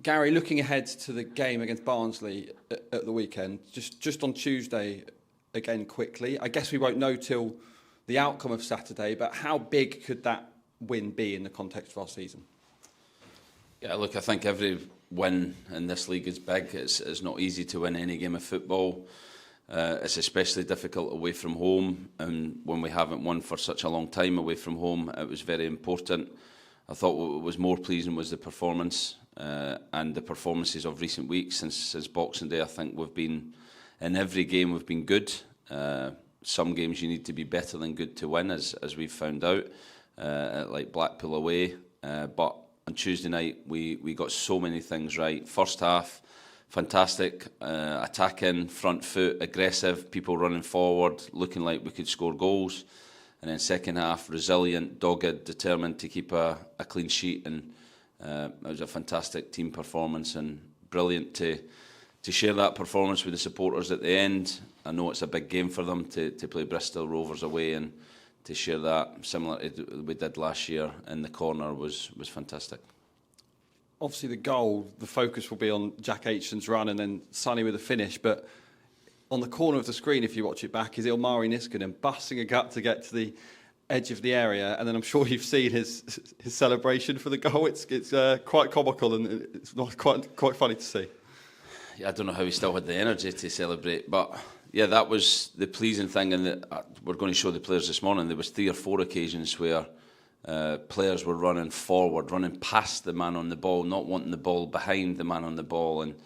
Gary, looking ahead to the game against Barnsley at the weekend, just on Tuesday, again quickly, I guess we won't know till the outcome of Saturday, but how big could that win be in the context of our season? Yeah, look, I think every win in this league is big. It's not easy to win any game of football. It's especially difficult away from home, and when we haven't won for such a long time away from home, it was very important. I thought what was more pleasing was the performance and the performances of recent weeks since Boxing Day. I think we've been, in every game we've been good. Some games you need to be better than good to win, as we've found out, like Blackpool away. But on Tuesday night we got so many things right. First half, fantastic, attacking, front foot, aggressive, people running forward, looking like we could score goals. And then second half, resilient, dogged, determined to keep a clean sheet, and it was a fantastic team performance, and brilliant to share that performance with the supporters at the end. I know it's a big game for them to play Bristol Rovers away, and to share that similar to we did last year in the corner was fantastic. Obviously the goal, the focus will be on Jack Aitchison's run and then Sonny with a finish, but on the corner of the screen, if you watch it back, is Ilmari Niskanen busting a gut to get to the edge of the area, and then I'm sure you've seen his celebration for the goal. It's quite comical, and it's not quite funny to see. Yeah, I don't know how he still had the energy to celebrate, but yeah, that was the pleasing thing, and we're going to show the players this morning. There was 3 or 4 occasions where players were running forward, running past the man on the ball, not wanting the ball behind the man on the ball, and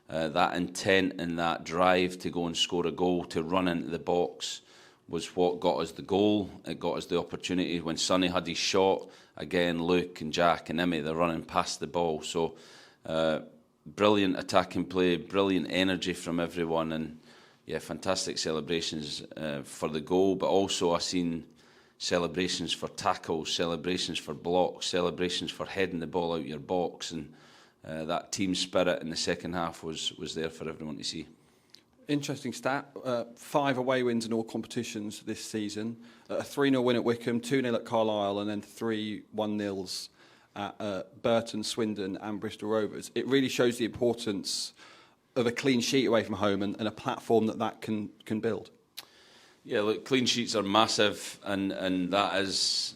that intent and that drive to go and score a goal, to run into the box, was what got us the goal. It got us the opportunity. When Sonny had his shot, again, Luke and Jack and Emmy, they're running past the ball. So brilliant attacking play, brilliant energy from everyone, and yeah, fantastic celebrations for the goal. But also I've seen celebrations for tackles, celebrations for blocks, celebrations for heading the ball out your box, and that team spirit in the second half was there for everyone to see. Interesting stat, 5 away wins in all competitions this season, a 3-0 win at Wycombe, 2-0 at Carlisle, and then 3 1-0s at Burton, Swindon and Bristol Rovers. It really shows the importance of a clean sheet away from home, and a platform that can build. Yeah, look, clean sheets are massive, and that is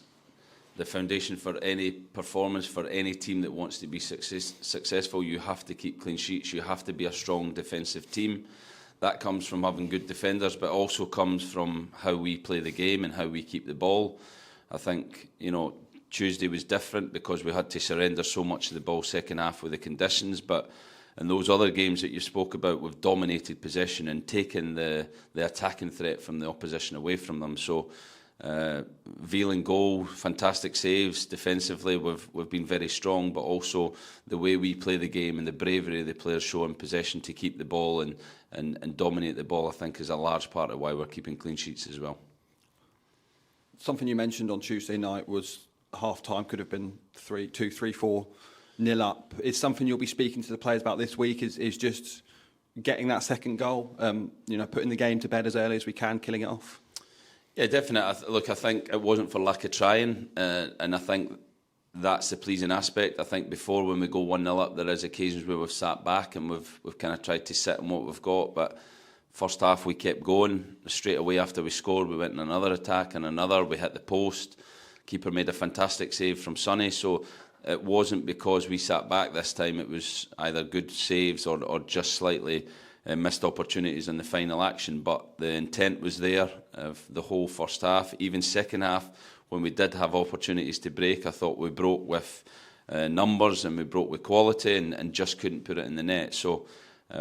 the foundation for any performance, for any team that wants to be successful. You have to keep clean sheets. You have to be a strong defensive team. That comes from having good defenders, but also comes from how we play the game and how we keep the ball. I think, Tuesday was different because we had to surrender so much of the ball second half with the conditions, but in those other games that you spoke about, we've dominated possession and taken the attacking threat from the opposition away from them. So Veal goal, fantastic saves defensively. We've been very strong, but also the way we play the game and the bravery the players show in possession to keep the ball and dominate the ball, I think, is a large part of why we're keeping clean sheets as well. Something you mentioned on Tuesday night was half time could have been 3-4 nil up. It's something you'll be speaking to the players about this week. Is just getting that second goal. Putting the game to bed as early as we can, killing it off. Yeah, definitely. Look, I think it wasn't for lack of trying, and I think that's the pleasing aspect. I think before, when we go 1-0 up, there is occasions where we've sat back and we've kind of tried to sit on what we've got. But first half we kept going. Straight away after we scored, we went in another attack and another. We hit the post. Keeper made a fantastic save from Sonny. So it wasn't because we sat back this time. It was either good saves or just slightly missed opportunities in the final action. But the intent was there of the whole first half. Even second half, when we did have opportunities to break, I thought we broke with numbers and we broke with quality and just couldn't put it in the net. So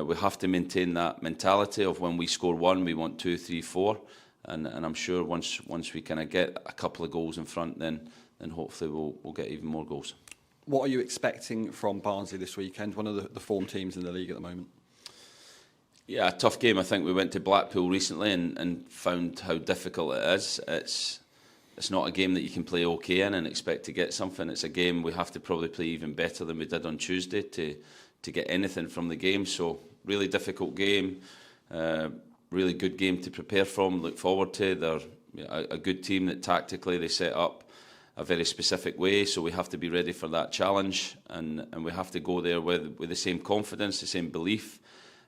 we have to maintain that mentality of when we score 1, we want 2, 3, 4. And I'm sure once we kind of get a couple of goals in front, then hopefully we'll get even more goals. What are you expecting from Barnsley this weekend? One of the form teams in the league at the moment. Yeah, a tough game. I think we went to Blackpool recently and found how difficult it is. It's not a game that you can play okay in and expect to get something. It's a game we have to probably play even better than we did on Tuesday to get anything from the game. So really difficult game, really good game to prepare from, look forward to. They're a good team that tactically they set up a very specific way, so we have to be ready for that challenge, and we have to go there with the same confidence, the same belief,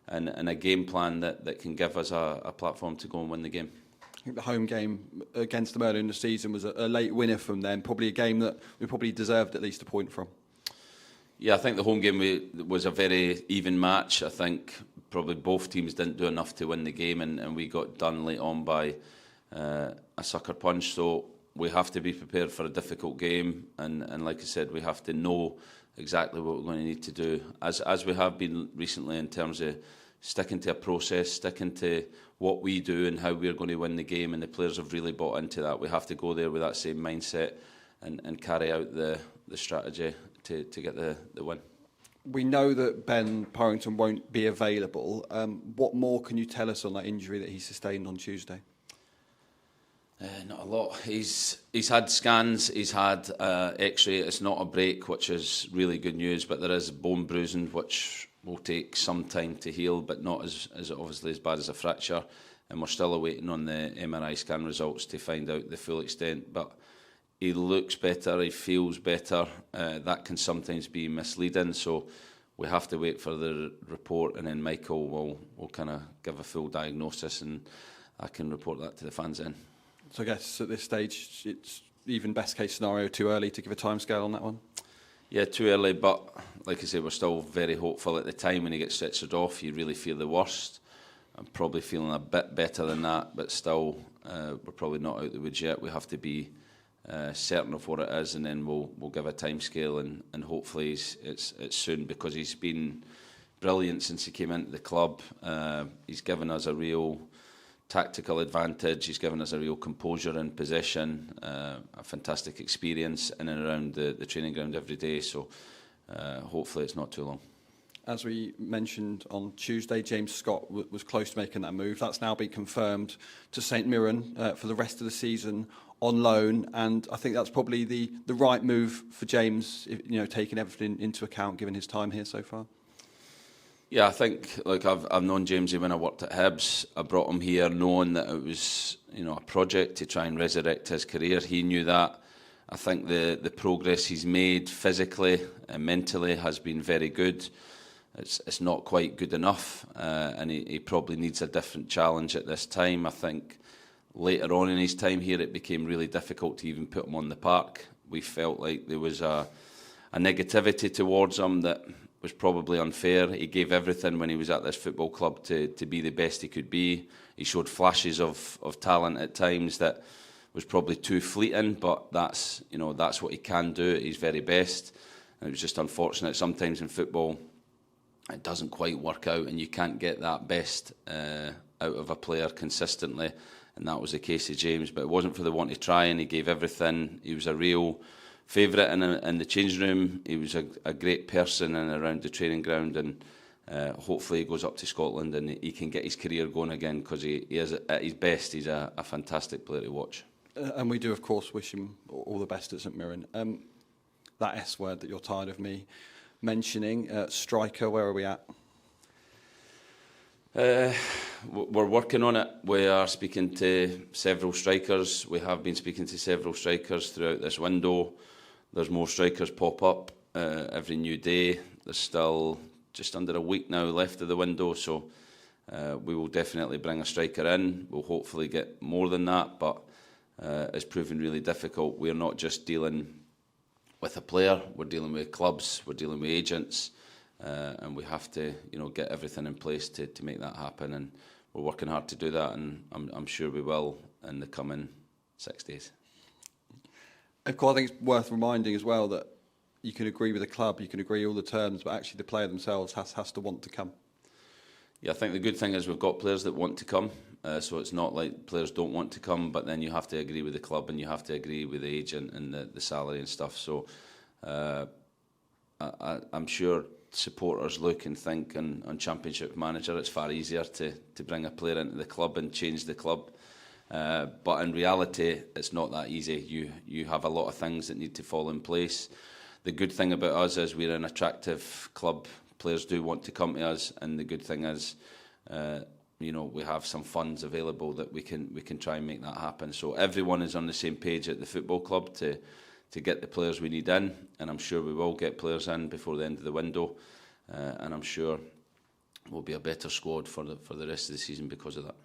and a game plan that can give us a platform to go and win the game. I think the home game against them earlier in the season was a late winner from them, probably a game that we probably deserved at least a point from. Yeah, I think the home game was a very even match. I think probably both teams didn't do enough to win the game, and we got done late on by a sucker punch. So we have to be prepared for a difficult game, and like I said, we have to know exactly what we're going to need to do, as we have been recently, in terms of sticking to a process, sticking to what we do and how we're going to win the game, and the players have really bought into that. We have to go there with that same mindset and carry out the strategy to get the win. We know that Ben Purrington won't be available. What more can you tell us on that injury that he sustained on Tuesday? Not a lot. He's had scans, he's had X-ray. It's not a break, which is really good news, but there is bone bruising, which will take some time to heal, but not as obviously as bad as a fracture. And we're still awaiting on the MRI scan results to find out the full extent. But he looks better, he feels better. That can sometimes be misleading, so we have to wait for the report, and then Michael will kind of give a full diagnosis, and I can report that to the fans then. So I guess at this stage, it's even best case scenario, too early to give a timescale on that one? Yeah, too early, but like I say, we're still very hopeful. At the time when he gets stretchered off, you really feel the worst. I'm probably feeling a bit better than that, but still, we're probably not out the woods yet. We have to be certain of what it is, and then we'll give a timescale, and hopefully it's soon, because he's been brilliant since he came into the club. He's given us a real tactical advantage. He's given us a real composure in possession, a fantastic experience in and around the training ground every day. So hopefully it's not too long. As we mentioned on Tuesday, James Scott was close to making that move. That's now been confirmed to St Mirren for the rest of the season on loan, and I think that's probably the right move for James, taking everything into account, given his time here so far. Yeah, I think, like, I've known Jamesy when I worked at Hibs. I brought him here knowing that it was, a project to try and resurrect his career. He knew that. I think the progress he's made physically and mentally has been very good. It's not quite good enough, and he probably needs a different challenge at this time. I think later on in his time here, it became really difficult to even put him on the park. We felt like there was a negativity towards him that was probably unfair. He gave everything when he was at this football club to be the best he could be. He showed flashes of talent at times that was probably too fleeting, but that's what he can do at his very best. And it was just unfortunate sometimes in football it doesn't quite work out, and you can't get that best out of a player consistently, and that was the case of James. But it wasn't for the want to try, and he gave everything. He was a real favourite in the changing room. He was a great person and around the training ground, and hopefully he goes up to Scotland and he can get his career going again, because he is at his best. He's a fantastic player to watch. And we do, of course, wish him all the best at St Mirren. That S word that you're tired of me mentioning, striker, where are we at? We're working on it. We are speaking to several strikers. We have been speaking to several strikers throughout this window. There's more strikers pop up every new day. There's still just under a week now left of the window, so we will definitely bring a striker in. We'll hopefully get more than that, but it's proven really difficult. We're not just dealing with a player, we're dealing with clubs, we're dealing with agents, and we have to get everything in place to make that happen, and we're working hard to do that, and I'm sure we will in the coming 6 days. Of course, I think it's worth reminding as well that you can agree with the club, you can agree all the terms, but actually the player themselves has to want to come. Yeah, I think the good thing is we've got players that want to come, so it's not like players don't want to come, but then you have to agree with the club and you have to agree with the agent and the salary and stuff. So I'm sure supporters look and think on Championship manager, it's far easier to bring a player into the club and change the club. But in reality, it's not that easy. You have a lot of things that need to fall in place. The good thing about us is we're an attractive club. Players do want to come to us, and the good thing is, we have some funds available that we can try and make that happen. So everyone is on the same page at the football club to to get the players we need in, and I'm sure we will get players in before the end of the window, and I'm sure we'll be a better squad for the rest of the season because of that.